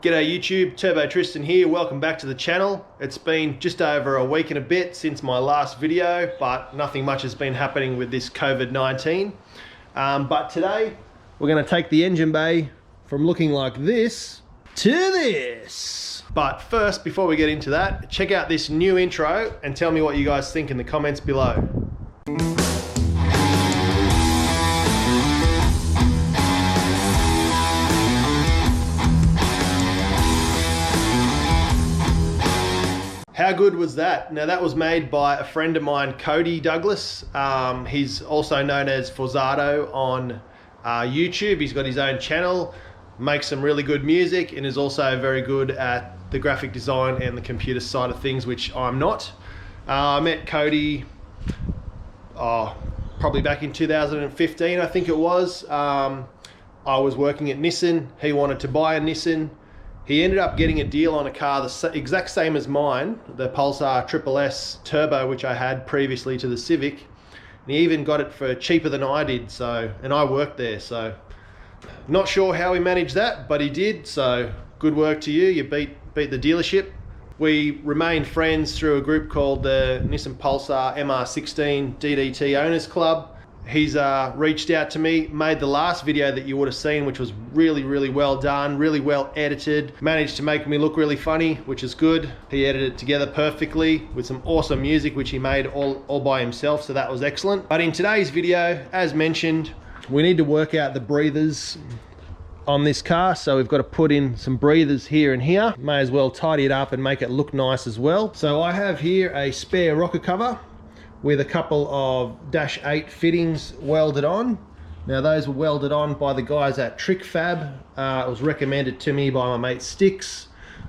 G'day YouTube, Turbo Tristan here, welcome back to the channel. It's been just over a week and a bit since my last video, but nothing much has been happening with this COVID-19. But today, we're gonna take the engine bay from looking like this to this. But first, before we get into that, check out this new intro and tell me what you guys think in the comments below. How good was that? Now that was made by a friend of mine, Cody Douglas. He's also known as FORZATO on YouTube. He's got his own channel, makes some really good music, and is also very good at the graphic design and the computer side of things, which I'm not. I met Cody probably back in 2015, I think it was. I was working at Nissan. He wanted to buy a Nissan. He ended up getting a deal on a car the exact same as mine, the Pulsar SSS Turbo, which I had previously to the Civic. And he even got it for cheaper than I did, and I worked there, so not sure how he managed that, but he did, so good work to you. You beat the dealership. We remained friends through a group called the Nissan Pulsar MR16 DDT Owners Club. He's reached out to me, made the last video that you would have seen, which was really well done, really well edited, managed to make me look really funny, which is good. He edited it together perfectly with some awesome music, which he made all by himself, so that was excellent. But in today's video, as mentioned, we need to work out the breathers on this car, so we've got to put in some breathers here and here. May as well tidy it up and make it look nice as well. So I have here a spare rocker cover with a couple of -8 fittings welded on. Now those were welded on by the guys at Trick Fab. It was recommended to me by my mate Sticks.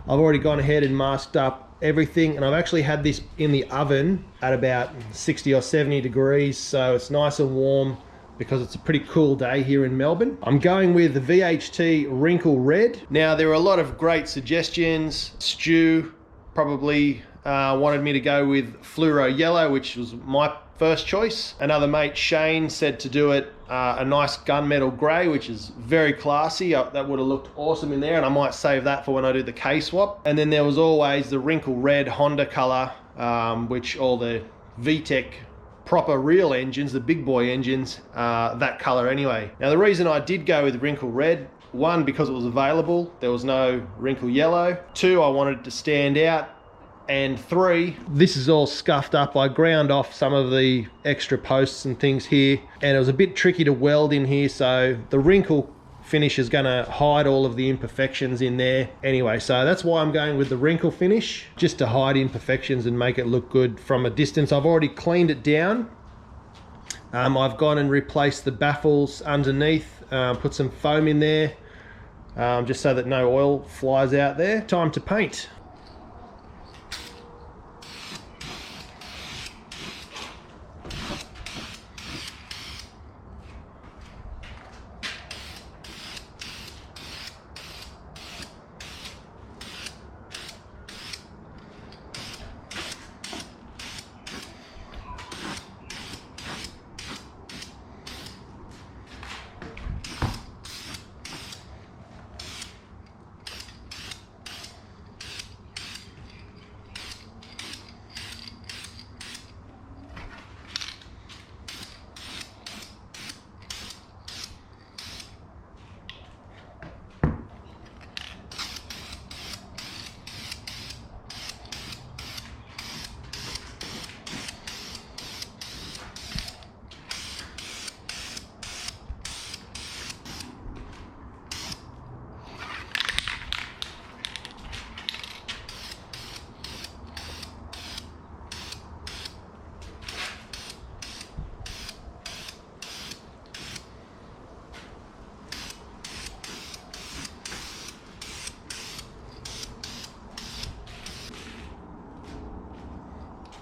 I've already gone ahead and masked up everything, and I've actually had this in the oven at about 60 or 70 degrees, so it's nice and warm because it's a pretty cool day here in Melbourne. I'm going with the VHT Wrinkle Red. Now there are a lot of great suggestions. Stu probably wanted me to go with fluoro yellow, which was my first choice. Another mate, Shane, said to do it a nice gunmetal grey, which is very classy. That would have looked awesome in there, and I might save that for when I do the K-swap. And then there was always the wrinkle red Honda colour, which all the VTEC proper real engines, the big boy engines, that colour anyway. Now the reason I did go with wrinkle red, one, because it was available, there was no wrinkle yellow. Two, I wanted it to stand out. And three, this is all scuffed up. I ground off some of the extra posts and things here, and it was a bit tricky to weld in here, so the wrinkle finish is going to hide all of the imperfections in there anyway. So that's why I'm going with the wrinkle finish, just to hide imperfections and make it look good from a distance. I've already cleaned it down. I've gone and replaced the baffles underneath, put some foam in there, just so that no oil flies out there. Time to paint.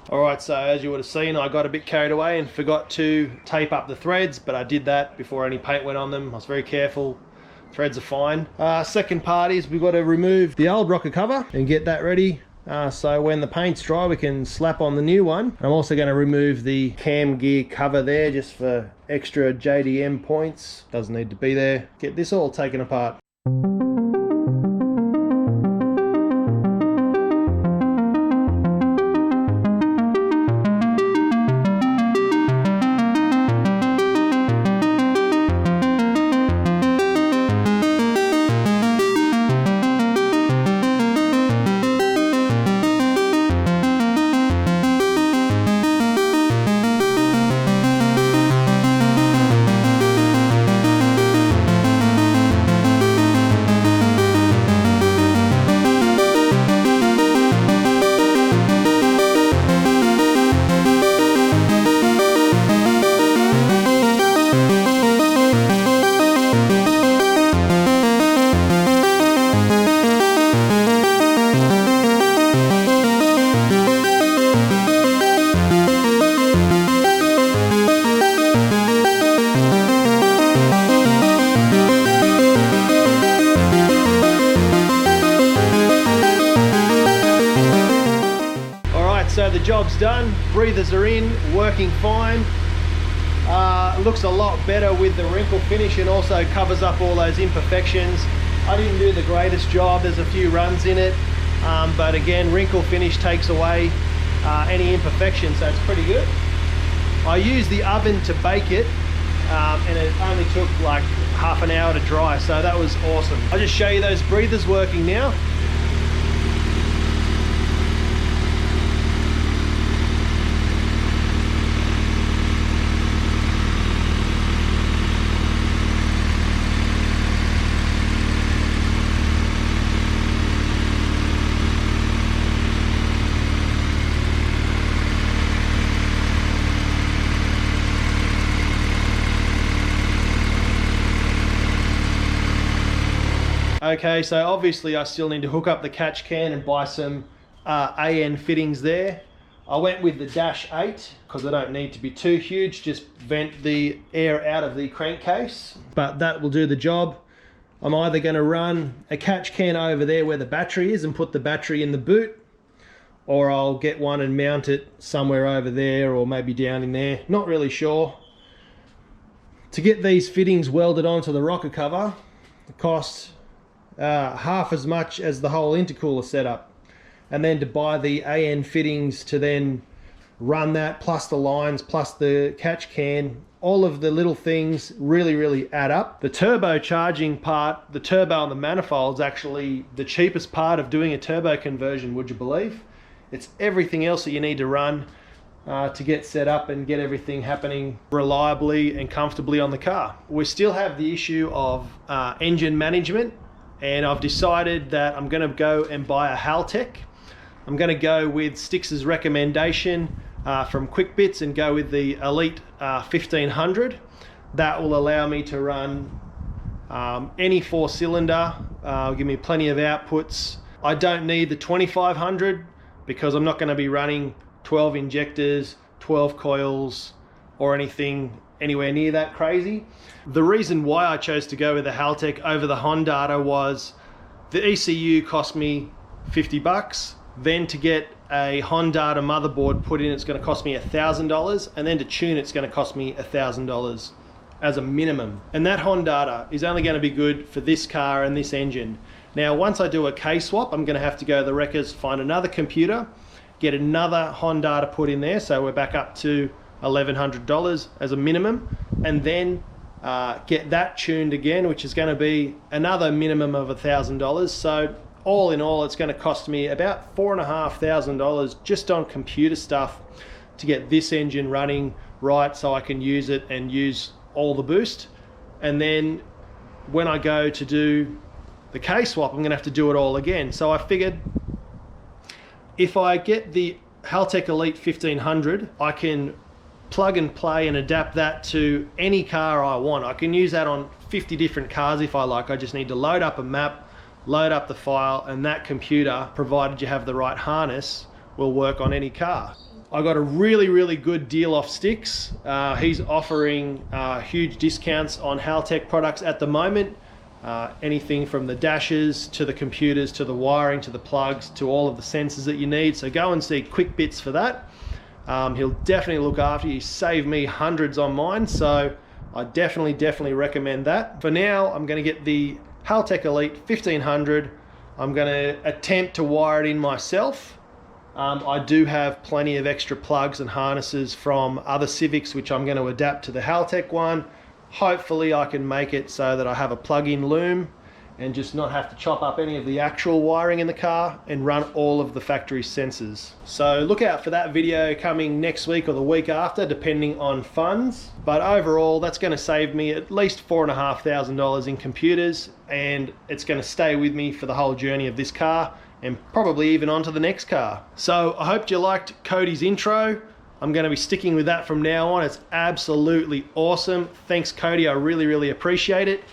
Alright, so as you would have seen, I got a bit carried away and forgot to tape up the threads, but I did that before any paint went on them. I was very careful. Threads are fine. Second part is we've got to remove the old rocker cover and get that ready. So when the paint's dry, we can slap on the new one. I'm also going to remove the cam gear cover there just for extra JDM points. Doesn't need to be there. Get this all taken apart. job's done. Breathers are in, working fine. Looks a lot better with the wrinkle finish and also covers up all those imperfections. I didn't do the greatest job, there's a few runs in it, but again, wrinkle finish takes away any imperfections, so it's pretty good. I used the oven to bake it, and it only took like half an hour to dry, so that was awesome. I'll just show you those breathers working now. Okay, so obviously I still need to hook up the catch can and buy some AN fittings there. I went with the Dash 8 because I don't need to be too huge, just vent the air out of the crankcase, but that will do the job. I'm either going to run a catch can over there where the battery is and put the battery in the boot, or I'll get one and mount it somewhere over there or maybe down in there, not really sure. To get these fittings welded onto the rocker cover, it costs half as much as the whole intercooler setup, and then to buy the AN fittings to then run that, plus the lines, plus the catch can, all of the little things really add up. The turbo charging part, the turbo on the manifold, is actually the cheapest part of doing a turbo conversion, would you believe? It's everything else that you need to run to get set up and get everything happening reliably and comfortably on the car. We still have the issue of engine management, and I've decided that I'm going to go and buy a Haltech. I'm going to go with Stix's recommendation from Quick Bits and go with the Elite 1500. That will allow me to run any 4-cylinder, give me plenty of outputs. I don't need the 2500 because I'm not going to be running 12 injectors, 12 coils, or anything anywhere near that crazy. The reason why I chose to go with the Haltech over the Hondata was the ECU cost me 50 bucks. Then to get a Hondata motherboard put in, it's going to cost me $1,000, and then to tune it's going to cost me $1,000 as a minimum. And that Hondata is only going to be good for this car and this engine. Now once I do a case swap, I'm going to have to go to the wreckers, find another computer, get another Hondata put in there, so we're back up to $1,100 as a minimum, and then get that tuned again, which is going to be another minimum of $1,000. So all in all, it's going to cost me about $4,500 just on computer stuff to get this engine running right, so I can use it and use all the boost. And then when I go to do the case swap, I'm going to have to do it all again. So I figured if I get the Haltech Elite 1500, I can plug and play and adapt that to any car I want. I can use that on 50 different cars if I like. I just need to load up a map, load up the file, and that computer, provided you have the right harness, will work on any car. I got a really good deal off Stix. He's offering huge discounts on Haltech products at the moment. Anything from the dashes to the computers to the wiring to the plugs to all of the sensors that you need. So go and see Quick Bits for that. He'll definitely look after you. He saved me hundreds on mine, so I definitely recommend that. For now, I'm going to get the Haltech Elite 1500. I'm going to attempt to wire it in myself. I do have plenty of extra plugs and harnesses from other Civics, which I'm going to adapt to the Haltech one. Hopefully I can make it so that I have a plug-in loom and just not have to chop up any of the actual wiring in the car and run all of the factory sensors. So look out for that video coming next week or the week after, depending on funds. But overall, that's going to save me at least $4,500 in computers, and it's going to stay with me for the whole journey of this car and probably even onto the next car. So I hope you liked Cody's intro. I'm going to be sticking with that from now on. It's absolutely awesome. Thanks, Cody. I really appreciate it.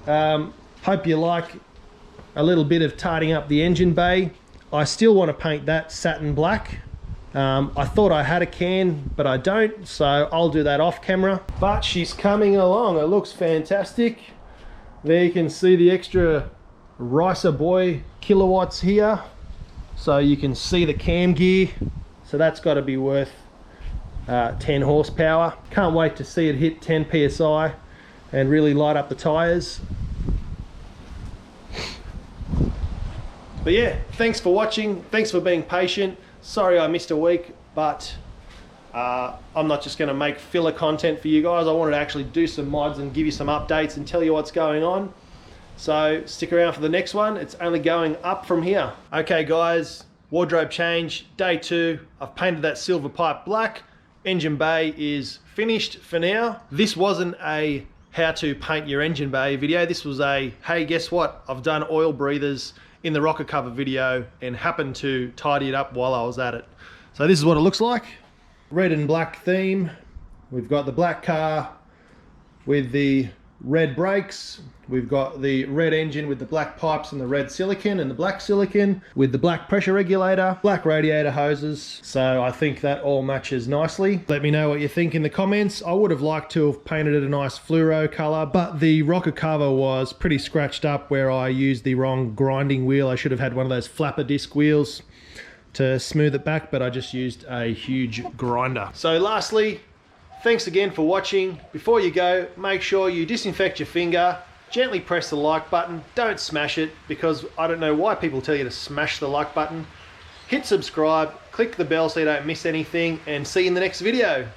Hope you like a little bit of tidying up the engine bay. I still want to paint that satin black. I thought I had a can, but I don't, so I'll do that off camera. But she's coming along. It looks fantastic. There you can see the extra Ricer Boy kilowatts here. So you can see the cam gear So that's got to be worth 10 horsepower. Can't wait to see it hit 10 psi and really light up the tires. But yeah, thanks for watching. Thanks for being patient. Sorry I missed a week, but I'm not just going to make filler content for you guys. I wanted to actually do some mods and give you some updates and tell you what's going on. So stick around for the next one. It's only going up from here. Okay guys, wardrobe change, day 2. I've painted that silver pipe black. Engine bay is finished for now. This wasn't a how to paint your engine bay video. This was a, hey, guess what? I've done oil breathers in the rocker cover video and happened to tidy it up while I was at it. So this is what it looks like. Red and black theme. We've got the black car with the red brakes. We've got the red engine with the black pipes and the red silicon and the black silicon with the black pressure regulator, black radiator hoses. So I think that all matches nicely. Let me know what you think in the comments. I would have liked to have painted it a nice fluoro color, but the rocker cover was pretty scratched up where I used the wrong grinding wheel. I should have had one of those flapper disc wheels to smooth it back, but I just used a huge grinder. So lastly, thanks again for watching. Before you go, make sure you disinfect your finger, gently press the like button, don't smash it, because I don't know why people tell you to smash the like button. Hit subscribe, click the bell so you don't miss anything, and see you in the next video.